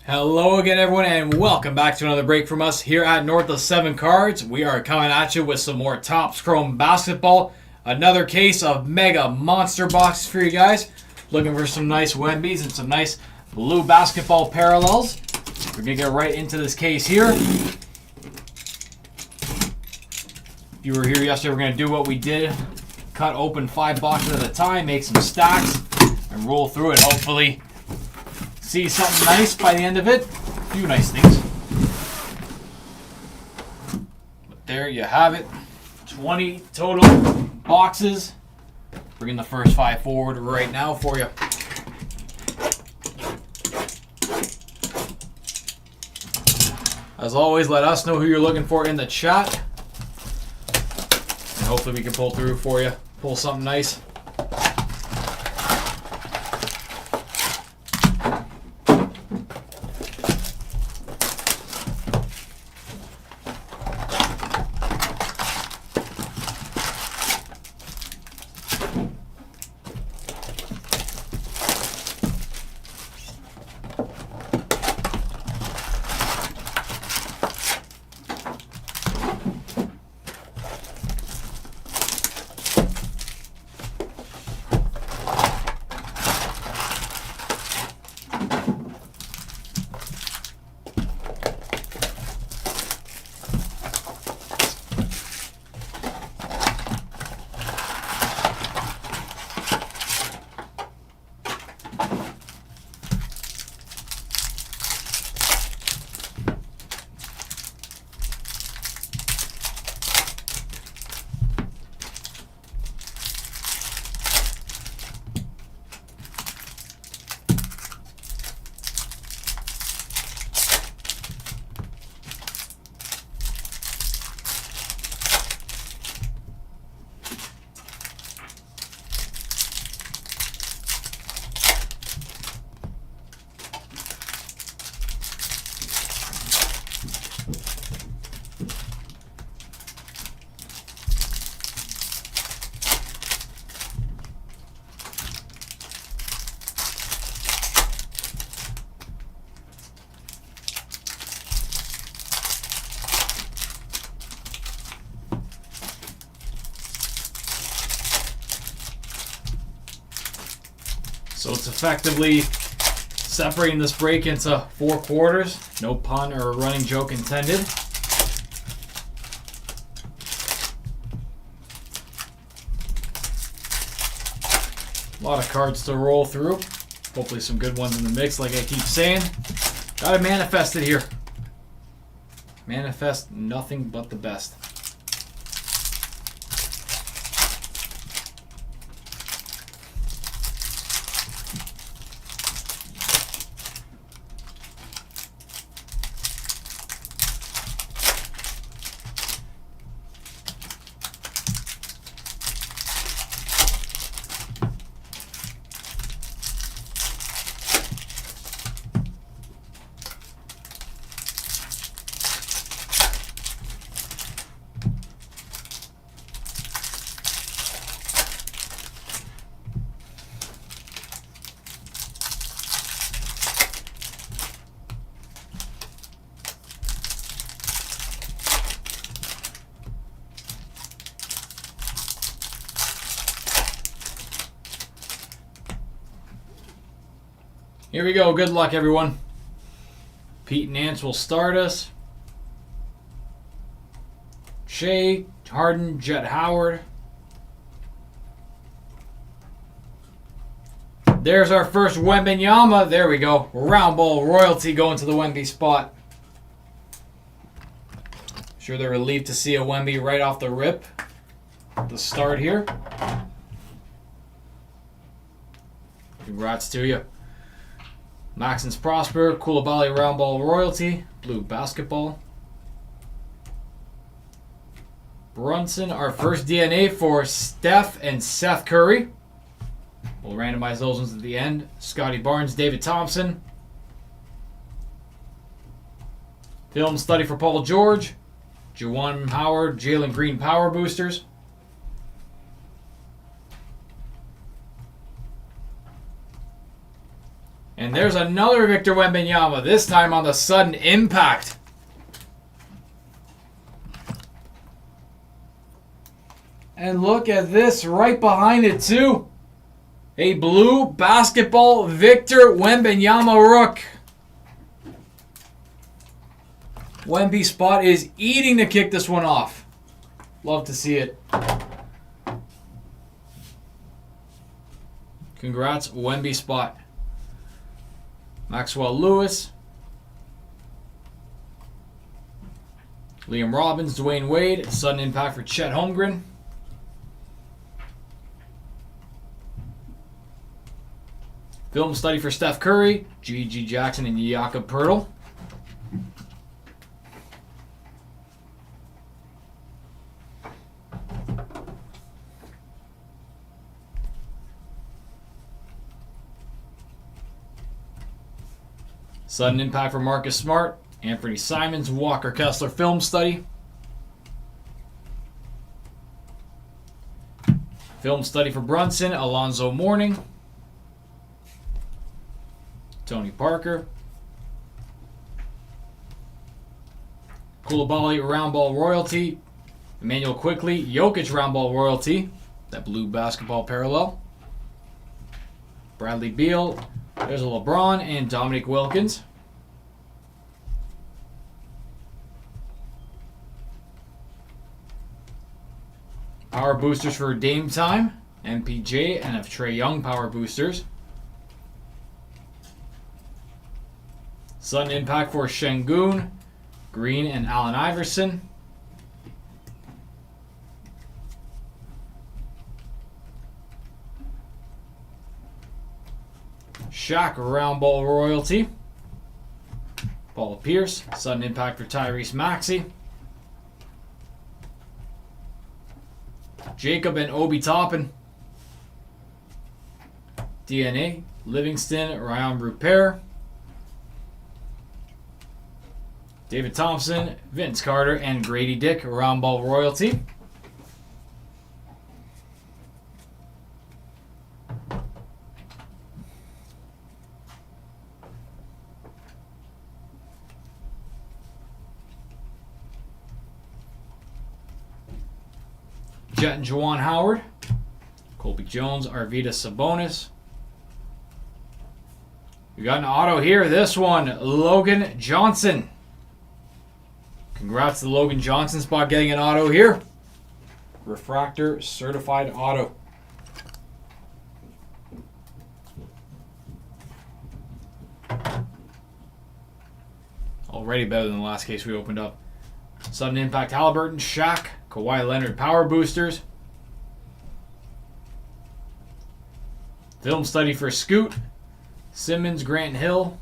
Hello again, everyone, and welcome back to another break from us here at North of 7 Cards. We are coming at you with some more Topps Chrome basketball. Another case of mega monster boxes for you guys. Looking for some nice Wembies and some nice blue basketball parallels. We're going to get right into this case here. If you were here yesterday, we're going to do what we did. Cut open 5 boxes at a time, make some stacks, and roll through it. Hopefully see something nice by the end of it. A few nice things. But there you have it. 20 total boxes. Bringing the first 5 forward right now for you. As always, let us know who you're looking for in the chat. And hopefully we can pull through for you. Pull something nice. So it's effectively separating this break into 4 quarters. No pun or running joke intended. A lot of cards to roll through. Hopefully some good ones in the mix, like I keep saying. Gotta manifest it here. Manifest nothing but the best. Here we go. Good luck, everyone. Pete Nance will start us. Shea, Harden, Jet Howard. There's our first Wembanyama. There we go. Round ball royalty going to the Wemby spot. Sure they're relieved to see a Wemby right off the rip. The start here. Congrats to you. Maxence Prosper, Coulibaly round ball royalty, blue basketball. Brunson, our first DNA for Steph and Seth Curry. We'll randomize those ones at the end. Scotty Barnes, David Thompson. Film study for Paul George. Juwan Howard, Jalen Green power boosters. And there's another Victor Wembanyama, this time on the sudden impact. And look at this right behind it too. A blue basketball Victor Wembanyama Rook. Wemby Spot is eating to kick this one off. Love to see it. Congrats, Wemby Spot. Maxwell Lewis. Liam Robbins, Dwayne Wade. Sudden impact for Chet Holmgren. Film study for Steph Curry, G.G. Jackson, and Jakob Poeltl. Sudden impact for Marcus Smart, Anthony Simons, Walker Kessler film study. Film study for Brunson, Alonzo Mourning. Tony Parker. Koulibaly round ball royalty. Emmanuel Quickly, Jokic round ball royalty. That blue basketball parallel. Bradley Beal. There's a LeBron and Dominique Wilkins. Power boosters for Dame Time, MPJ, and of Trae Young power boosters. Sudden impact for Şengün, Green, and Allen Iverson. Shaq round ball royalty. Paul Pierce. Sudden impact for Tyrese Maxey. Jacob and Obi Toppin. DNA. Livingston, Ryan Rupert. David Thompson, Vince Carter, and Grady Dick round ball royalty. Jet and Juwan Howard. Colby Jones, Arvydas Sabonis. We got an auto here. This one, Logan Johnson. Congrats to Logan Johnson spot getting an auto here. Refractor certified auto. Already better than the last case we opened up. Sudden impact Halliburton, Shaq, Kawhi Leonard power boosters. Film study for Scoot, Simmons, Grant Hill.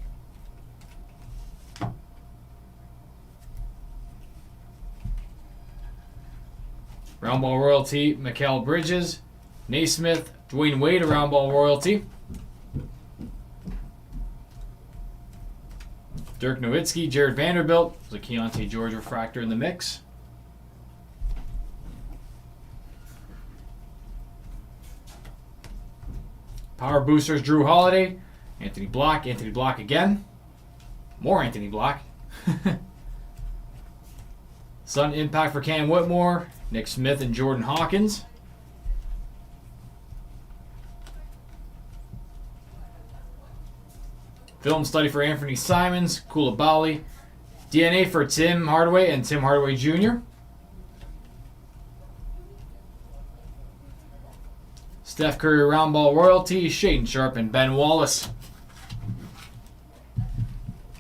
Round ball royalty, Mikal Bridges, Naismith, Dwayne Wade, a round ball royalty. Dirk Nowitzki, Jared Vanderbilt, there's a Keontae George refractor in the mix. Power boosters, Drew Holiday, Anthony Block again. More Anthony Block. Sudden impact for Cam Whitmore, Nick Smith, and Jordan Hawkins. Film study for Anthony Simons, Koulibaly. DNA for Tim Hardaway and Tim Hardaway Jr. Steph Curry round ball royalty, Shaedon Sharpe, and Ben Wallace.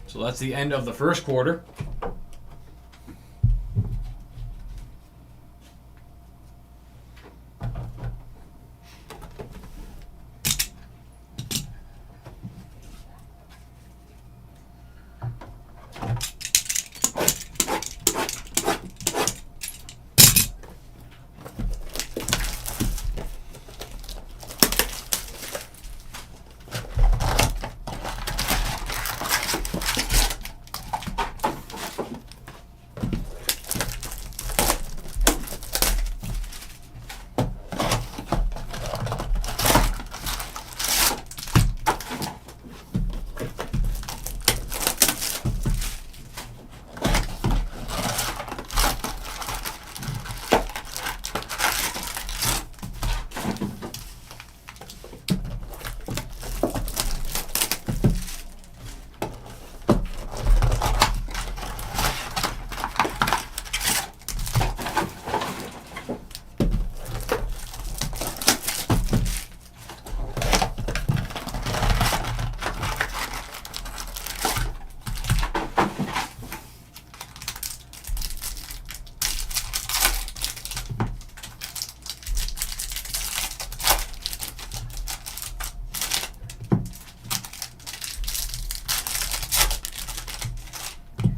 So that's the end of the first quarter.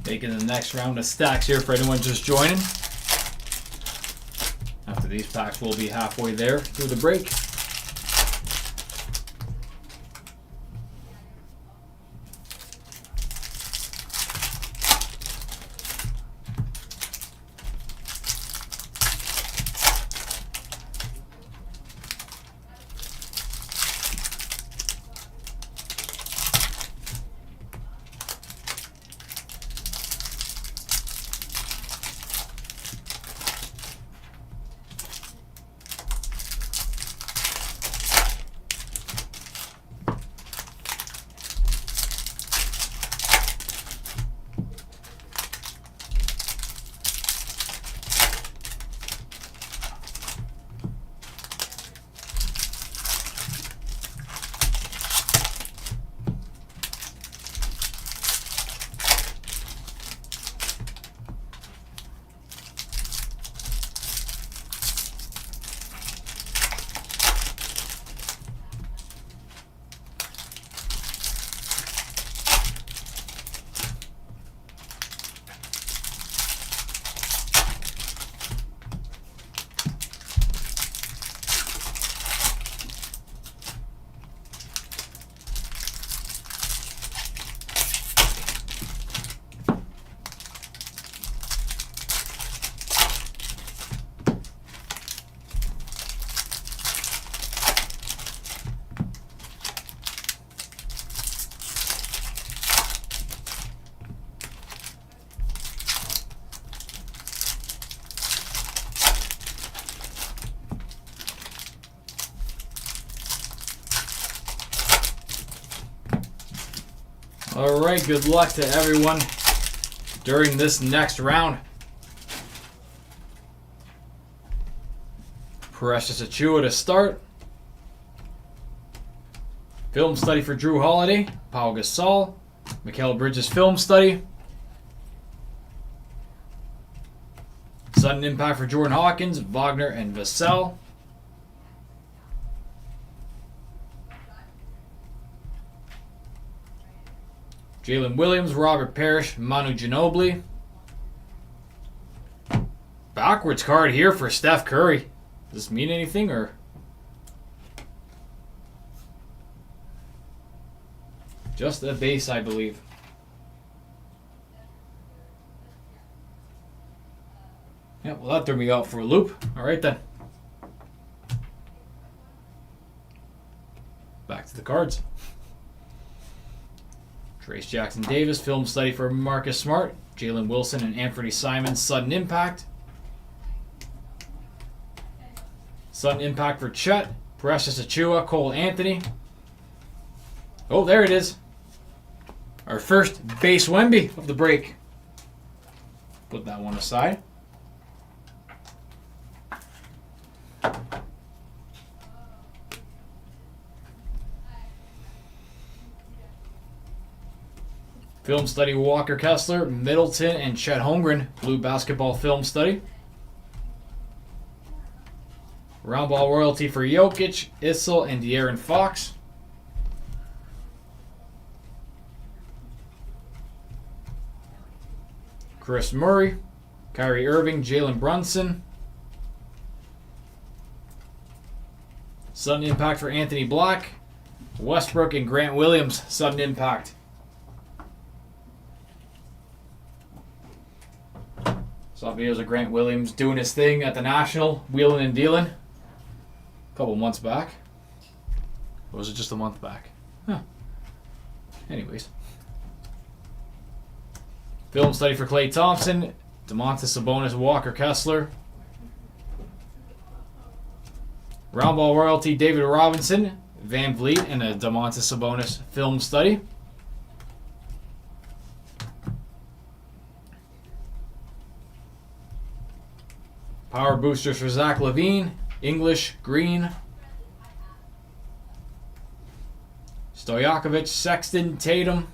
Making the next round of stacks here for anyone just joining. After these packs, we'll be halfway there through the break. All right, good luck to everyone during this next round. Precious Achiuwa to start. Film study for Drew Holiday, Pau Gasol, Mikal Bridges film study. Sudden impact for Jordan Hawkins, Wagner, and Vassell. Jalen Williams, Robert Parrish, Manu Ginobili. Backwards card here for Steph Curry. Does this mean anything or? Just a base, I believe. Yeah, well, that threw me out for a loop. All right, then. Back to the cards. Trace Jackson Davis, film study for Marcus Smart, Jalen Wilson, and Anthony Simons, sudden impact. Sudden impact for Chet, Precious Achiuwa, Cole Anthony. Oh, there it is. Our first base Wemby of the break. Put that one aside. Film study Walker Kessler, Middleton, and Chet Holmgren. Blue basketball film study. Round ball royalty for Jokic, Issel, and De'Aaron Fox. Chris Murray, Kyrie Irving, Jalen Brunson. Sudden impact for Anthony Black, Westbrook, and Grant Williams. Sudden impact. Saw videos of Grant Williams doing his thing at the National, wheeling and dealing. A couple months back. Or was it just a month back? Huh. Anyways. Film study for Klay Thompson, Domantas Sabonis, Walker Kessler. Round ball royalty, David Robinson, Van Vliet, and a Domantas Sabonis film study. Power boosters for Zach LaVine, English, Green. Stojakovic, Sexton, Tatum.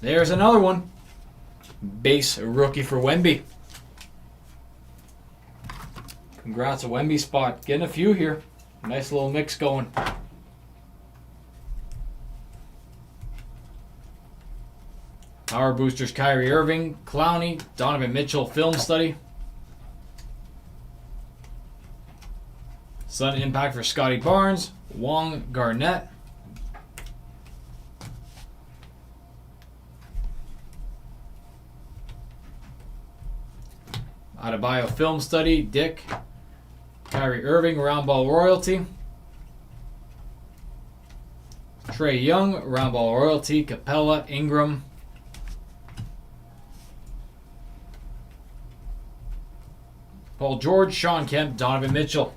There's another one. Base rookie for Wemby. Congrats, a Wemby spot. Getting a few here. Nice little mix going. Power Boosters, Kyrie Irving, Clowney, Donovan Mitchell film study. Sudden impact for Scotty Barnes, Wong Garnett. Adebayo film study, Dick. Kyrie Irving, round ball royalty. Trae Young, round ball royalty. Capella, Ingram. Paul George, Sean Kemp, Donovan Mitchell.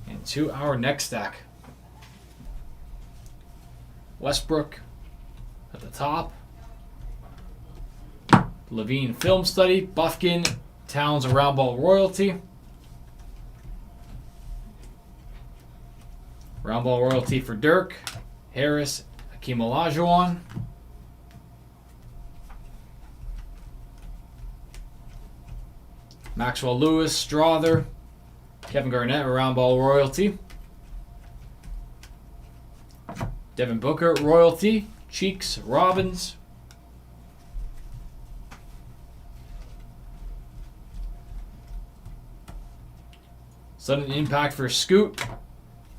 And to our next stack. Westbrook at the top. Levine film study. Buffkin, Towns, round ball royalty. Round ball royalty for Dirk. Harris, Hakeem Olajuwon. Maxwell Lewis, Strother. Kevin Garnett, round ball royalty. Devin Booker, royalty. Cheeks, Robbins. Sudden impact for Scoot.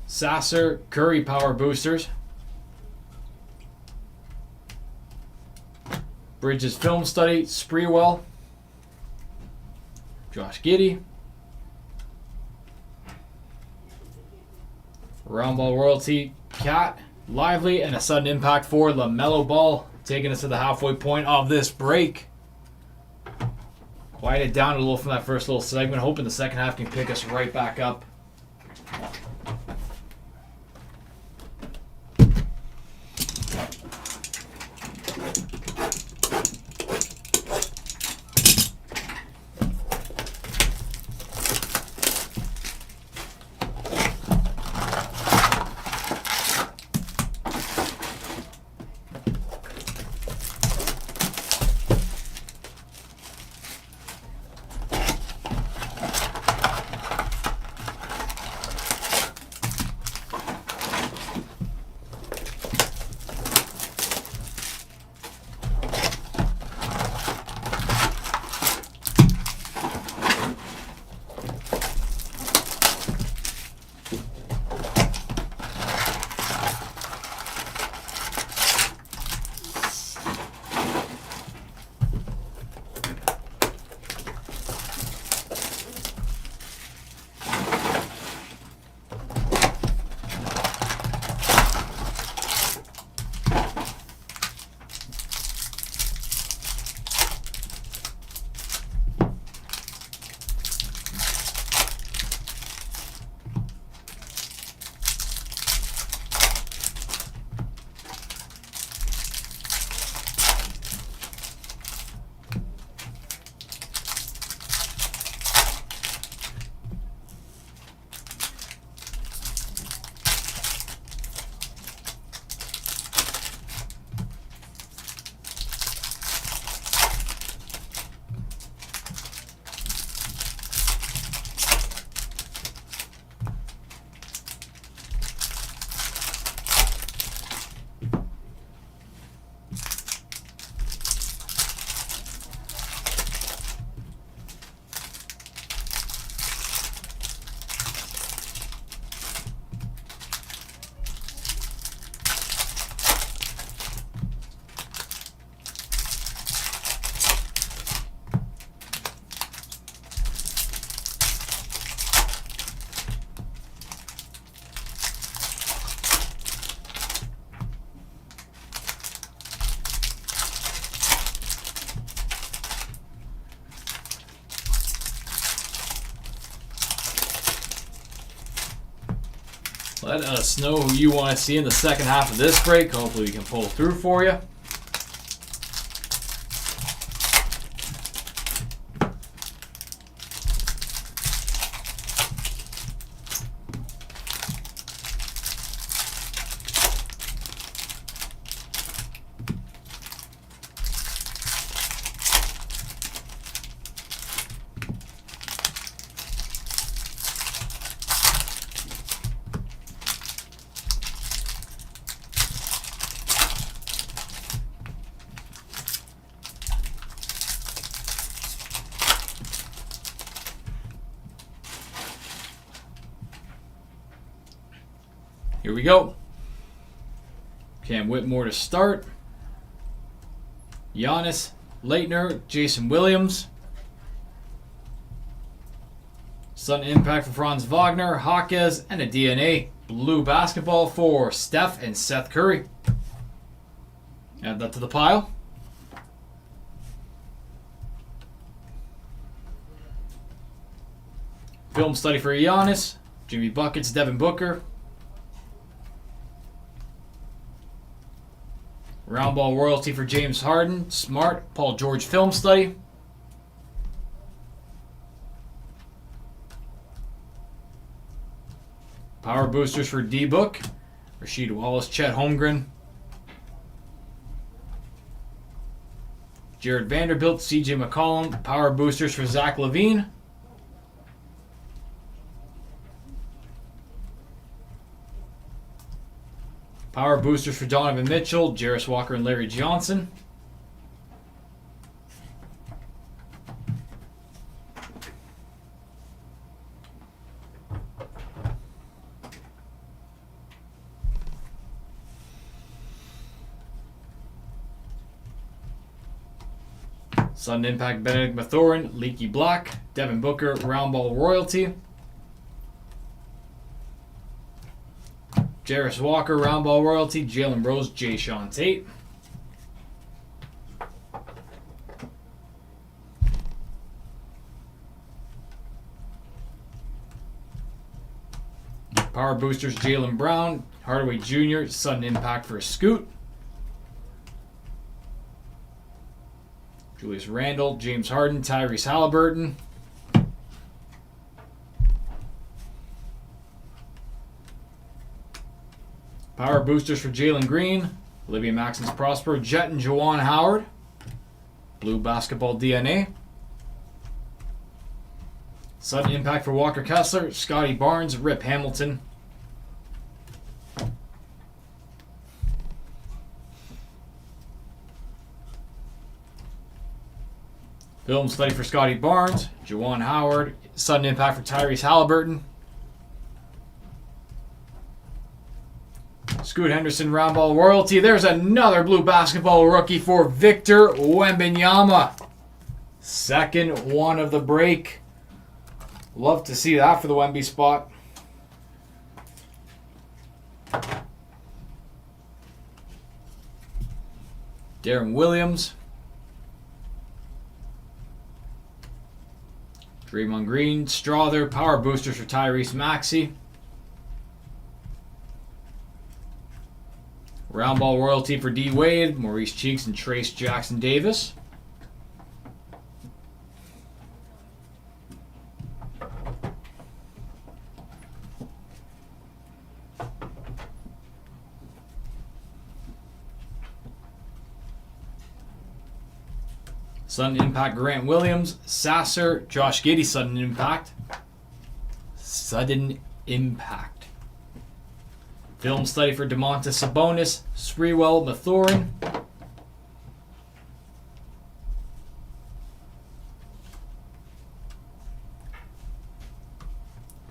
Sasser, Curry power boosters. Bridges film study, Spreewell. Josh Giddey. Round ball royalty, Cat. Lively, and a sudden impact for LaMelo Ball, taking us to the halfway point of this break. Quiet it down a little from that first little segment, hoping the second half can pick us right back up. Let us know who you want to see in the second half of this break. Hopefully we can pull through for you. Here we go. Cam Whitmore to start. Giannis, Leitner, Jason Williams. Sudden impact for Franz Wagner, Hawkes, and a DNA. Blue basketball for Steph and Seth Curry. Add that to the pile. Film study for Giannis, Jimmy Buckets, Devin Booker. Round ball royalty for James Harden, Smart, Paul George film study. Power boosters for D-Book, Rasheed Wallace, Chet Holmgren. Jared Vanderbilt, CJ McCollum. Power boosters for Zach LaVine. Power boosters for Donovan Mitchell, Jarris Walker, and Larry Johnson. Sudden impact Benedict Mathurin, Leaky Black, Devin Booker, Round Ball Royalty. Jarris Walker, Round Ball Royalty, Jalen Rose, Jay Sean Tate. Power boosters Jaylen Brown, Hardaway Jr., Sudden impact for Scoot. Julius Randle, James Harden, Tyrese Halliburton. Power boosters for Jalen Green, Olivia Maxence Prosper, Jet and Juwan Howard. Blue basketball DNA. Sudden impact for Walker Kessler, Scotty Barnes, Rip Hamilton. Film study for Scotty Barnes, Juwan Howard. Sudden impact for Tyrese Halliburton. Scoot Henderson, Round Ball Royalty. There's another blue basketball rookie for Victor Wembanyama. Second one of the break. Love to see that for the Wemby spot. Darren Williams. Draymond Green, Strawther, power boosters for Tyrese Maxey. Round ball royalty for D Wade, Maurice Cheeks, and Trace Jackson Davis. Sudden impact Grant Williams, Sasser, Josh Giddey, sudden impact. Sudden impact. Film study for Domantas Sabonis, Sprewell, Mathurin.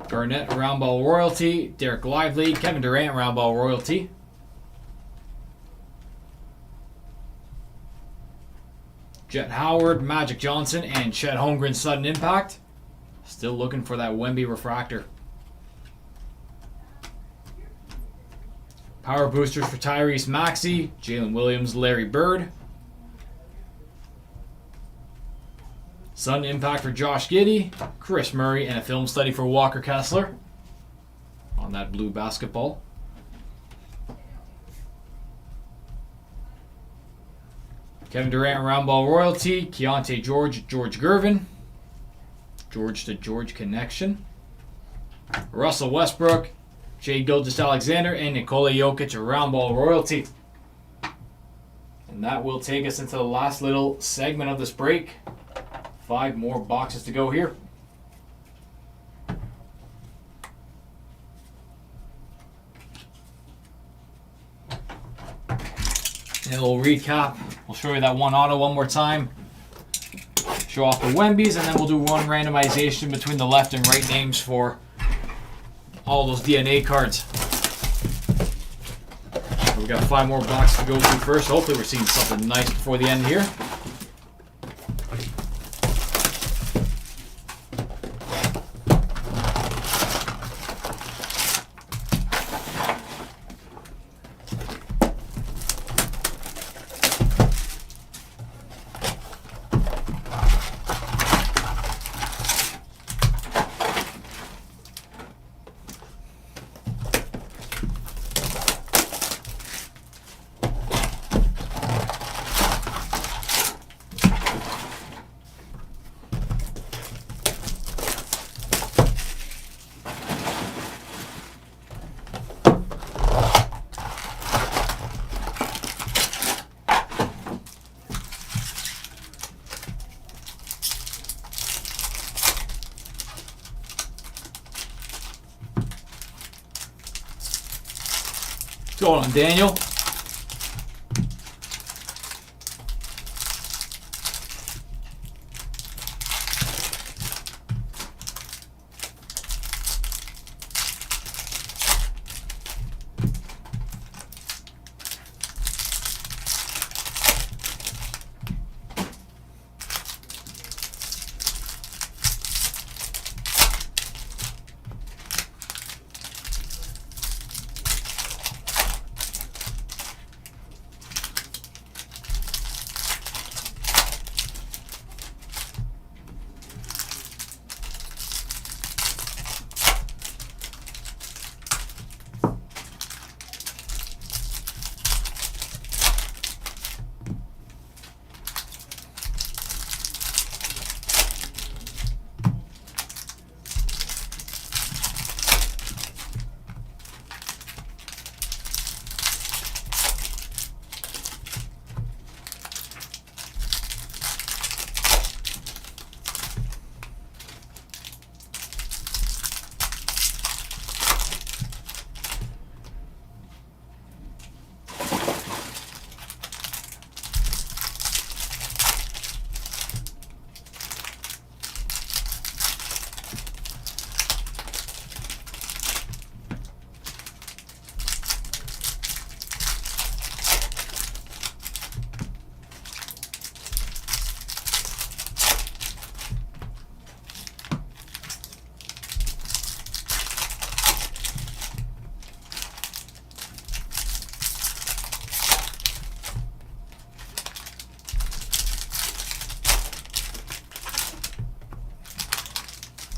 Garnett, round ball royalty. Derek Lively, Kevin Durant, round ball royalty. Jet Howard, Magic Johnson, and Chet Holmgren, sudden impact. Still looking for that Wemby refractor. Power boosters for Tyrese Maxey, Jalen Williams, Larry Bird. Sudden impact for Josh Giddey, Chris Murray, and a film study for Walker Kessler on that blue basketball. Kevin Durant, round ball royalty. Keontae George, George Gervin. George to George connection. Russell Westbrook, Shai Gilgeous-Alexander, and Nikola Jokic, a round ball royalty. And that will take us into the last little segment of this break. 5 more boxes to go here. And we'll recap. We'll show you that one auto one more time. Show off the Wembys, and then we'll do one randomization between the left and right names for all those DNA cards. got 5 more boxes to go through first. Hopefully we're seeing something nice before the end here. What's going on, Daniel?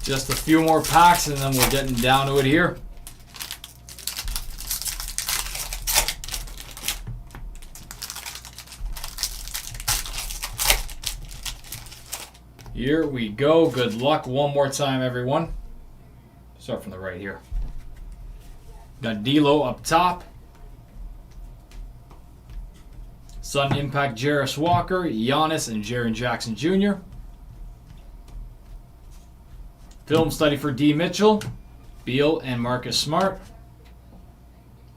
Just a few more packs and then we're getting down to it here. Here we go. Good luck one more time, everyone. Start from the right here. Got D'Lo up top. Sudden Impact, Jarris Walker, Giannis, and Jaren Jackson Jr. Film study for D. Mitchell, Beal, and Marcus Smart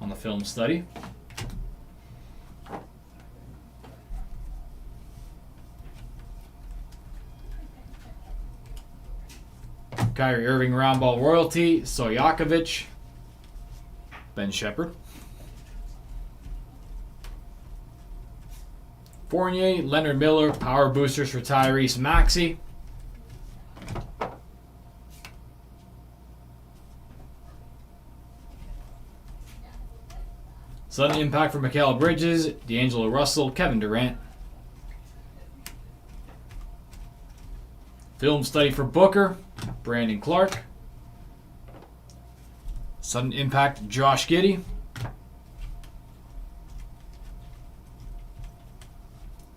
on the film study. Kyrie Irving, Roundball Royalty, Stojakovic, Ben Shepherd. Fournier, Leonard Miller, Power Boosters for Tyrese Maxey. Sudden Impact for Mikal Bridges, D'Angelo Russell, Kevin Durant. Film study for Booker, Brandon Clark. Sudden Impact, Josh Giddey.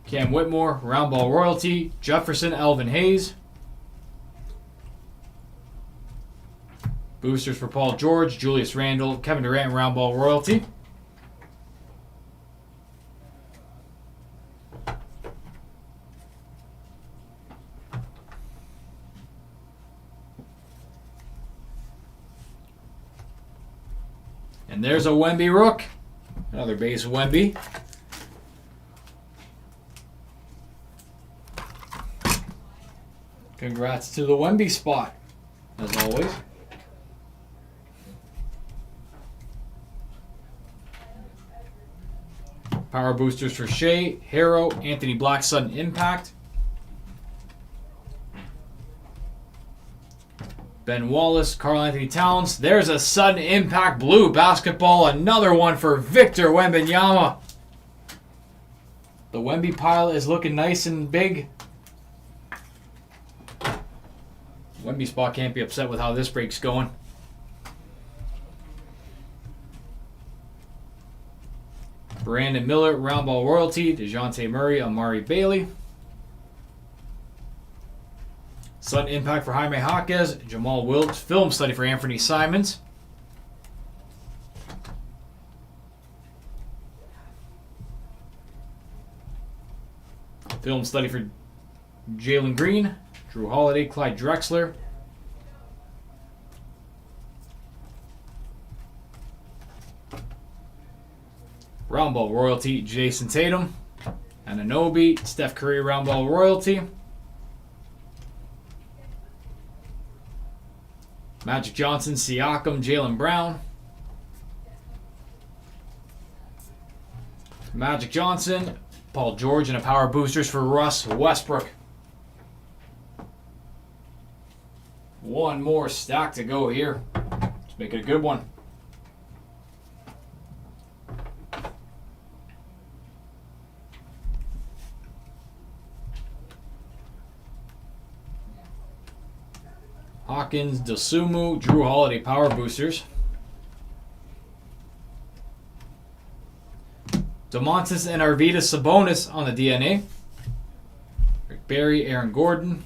Cam Whitmore, Roundball Royalty, Jefferson, Elvin Hayes. Boosters for Paul George, Julius Randle, Kevin Durant, Roundball Royalty. And there's a Wemby Rook. Another base Wemby. Congrats to the Wemby spot, as always. Power boosters for Shea, Harrow, Anthony Black, Sudden Impact. Ben Wallace, Karl Anthony Towns. There's a Sudden Impact blue basketball. Another one for Victor Wembanyama. The Wemby pile is looking nice and big. Wemby spot can't be upset with how this break's going. Brandon Miller, Round Ball Royalty, DeJounte Murray, Amari Bailey. Sudden Impact for Jaime Jaquez, Jamal Wilkes, Film Study for Anthony Simons. Film Study for Jalen Green, Drew Holiday, Clyde Drexler. Round Ball Royalty, Jason Tatum. Anunoby, Steph Curry, Round Ball Royalty. Magic Johnson, Siakam, Jaylen Brown. Magic Johnson, Paul George, and a Power Boosters for Russ Westbrook. One more stack to go here. Let's make it a good one. Hawkins, Dosunmu, Drew Holiday, Power Boosters. Domantas and Arvydas Sabonis on the DNA. Rick Barry, Aaron Gordon.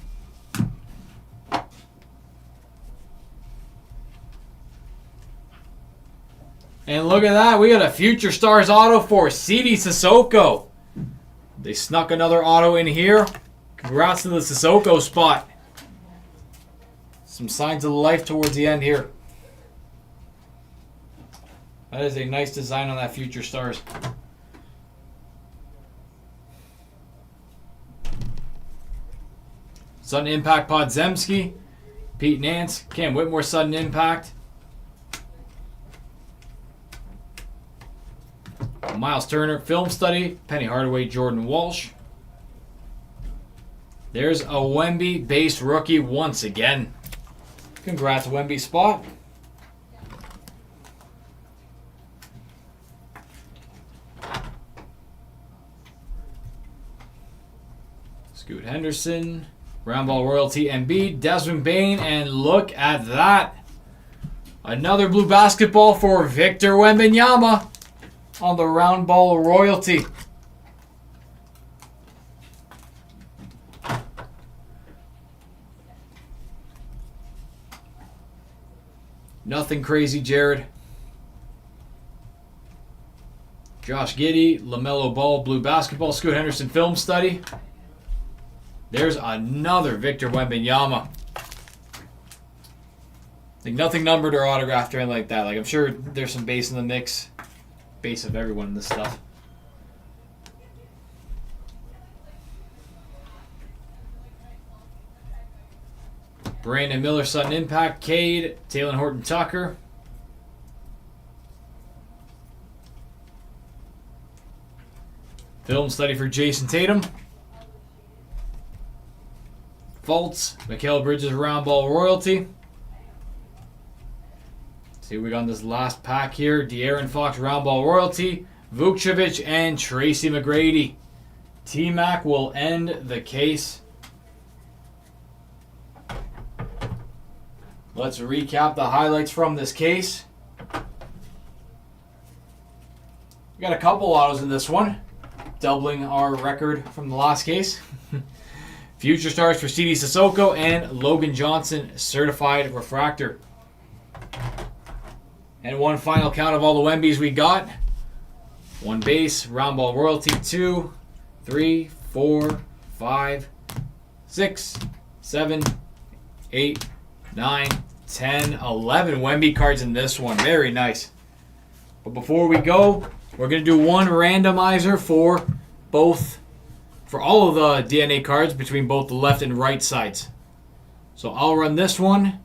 And look at that, we got a Future Stars auto for Sidy Cissoko. They snuck another auto in here. Congrats to the Cissoko spot. Some signs of life towards the end here. That is a nice design on that Future Stars. Sudden Impact Podziemski, Pete Nance, Cam Whitmore Sudden Impact. Miles Turner, Film Study, Penny Hardaway, Jordan Walsh. There's a Wemby base rookie once again. Congrats, Wemby spot. Scoot Henderson, Round Ball Royalty, Embiid, Desmond Bane, and look at that. Another blue basketball for Victor Wembanyama on the Round Ball Royalty. Nothing crazy, Jared. Josh Giddey, LaMelo Ball, blue basketball, Scoot Henderson Film Study. There's another Victor Wembanyama. Like nothing numbered or autographed or anything like that. Like I'm sure there's some base in the mix. Base of everyone in this stuff. Brandon Miller, Sudden Impact, Cade, Talen Horton-Tucker. Film Study for Jason Tatum. Fultz, Mikal Bridges, Round Ball Royalty. See what we got in this last pack here. De'Aaron Fox, Round Ball Royalty. Vukcevic and Tracy McGrady. T-Mac will end the case. Let's recap the highlights from this case. We got a couple autos in this one, doubling our record from the last case. Future Stars for Sidy Cissoko and Logan Johnson Certified Refractor. And one final count of all the Wembys we got. One base, Round Ball Royalty, 2, 3, 4, 5, 6, 7, 8, 9, 10, 11 Wemby cards in this one. Very nice. But before we go, we're going to do one randomizer for all of the DNA cards between both the left and right sides. So I'll run this one.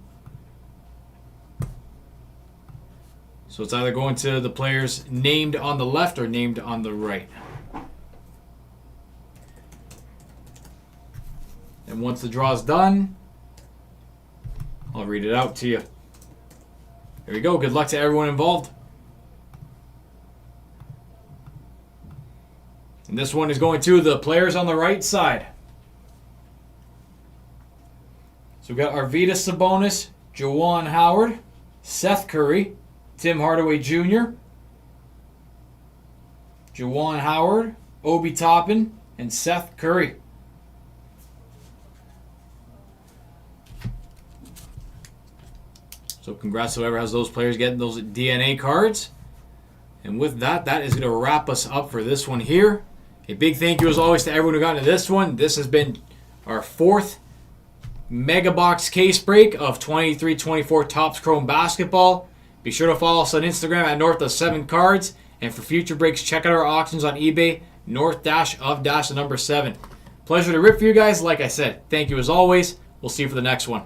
So it's either going to the players named on the left or named on the right. And once the draw is done, I'll read it out to you. There we go. Good luck to everyone involved. And this one is going to the players on the right side. So we've got Arvydas Sabonis, Juwan Howard, Seth Curry, Tim Hardaway Jr., Juwan Howard, Obi Toppin, and Seth Curry. So congrats to whoever has those players getting those DNA cards. And with that, that is going to wrap us up for this one here. A big thank you as always to everyone who got into this one. This has been our 4th Mega Box case break of 23-24 Topps Chrome Basketball. Be sure to follow us on Instagram at North of 7 Cards. And for future breaks, check out our auctions on eBay, North-of-7. Pleasure to rip for you guys. Like I said, thank you as always. We'll see you for the next one.